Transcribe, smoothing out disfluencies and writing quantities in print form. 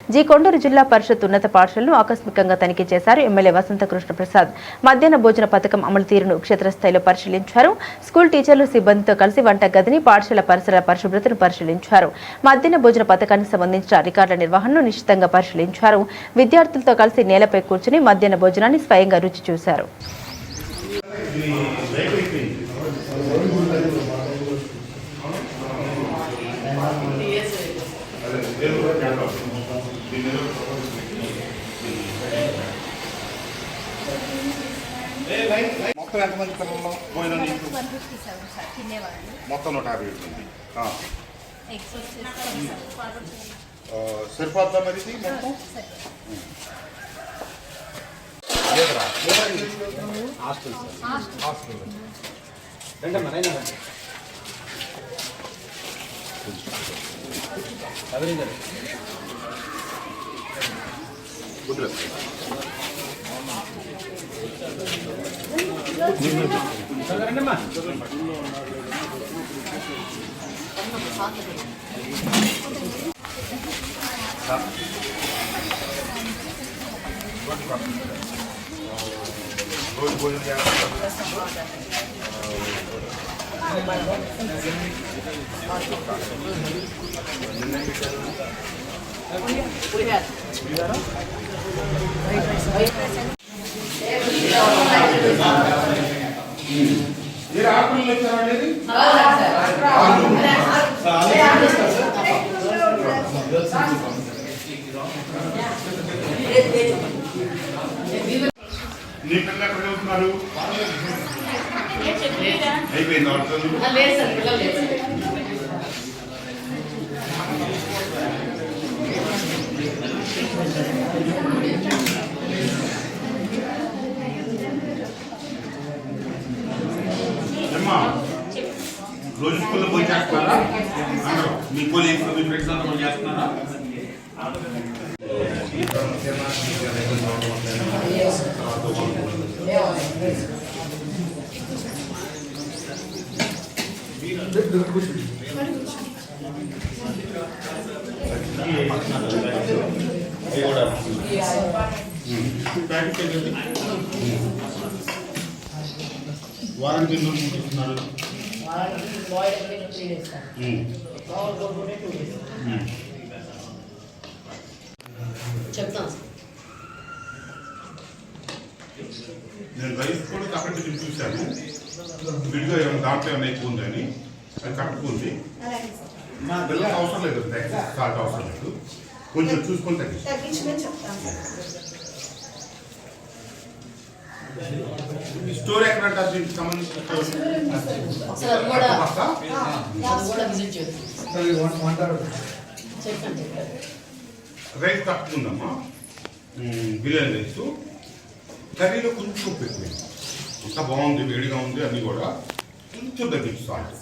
G Konduru జిల్లా పరిషత్ ఉన్నత పాఠశాలను ఆకస్మికంగా తనిఖీ చేశారు ఎమ్మెల్యే వసంత కృష్ణ ప్రసాద్. మధ్యాహ్న భోజన పథకం అమలు తీరును క్షేత్రస్థాయిలో పరిశీలించారు. స్కూల్ టీచర్లు సిబ్బందితో కలిసి వంట గదిని, పాఠశాల పరిసరాల పరిశుభ్రతను పరిశీలించారు. మధ్యాహ్న భోజన పథకానికి సంబంధించిన రికార్డుల నిర్వహణను నిశితంగా పరిశీలించారు. విద్యార్థులతో కలిసి నేలపై కూర్చుని మధ్యాహ్న భోజనాన్ని స్వయంగా రుచి చూశారు. మొత్తం ఎంతమంది పిల్లలు భోజనం మొత్తం 150 సరిపోద్దా మరి ఇది మొత్తం రోజు భోజనం ఆకులు వచ్చారనేది నీ పిల్లలు ఎక్కడ చదువుతున్నారు? అయిపోయింది అమ్మా. రోజు స్కూల్లో పోయి చేస్తున్నారా? మీ కొలీగ్స్ మీ ఫ్రెండ్స్ అంతా పోయి చేస్తున్నారా? వారానికి ఎన్ని రోజులు చూస్తున్నారు? నేను రైస్ కూడా కరెక్ట్ చూశాను. విడిగా ఏమైనా దాంట్లో ఏమైనా ఎక్కువ ఉందని అది కరెక్ట్గా ఉంది. నా పిల్లలకు అవసరం లేదు, సాల్ట్ అవసరం లేదు, కొంచెం చూసుకొని తగ్గించమని చెప్తాను. స్టోర్ ఎక్కడ అంటారు? దీనికి సంబంధించిన రైస్ తక్కువ బిర్యానీ రైస్. కర్రీలో కొంచెం ఉప్పు ఎక్కువ. అంతా బాగుంది, వేడిగా ఉంది, అన్నీ కూడా కొంచెం తగ్గించు సాల్ట్.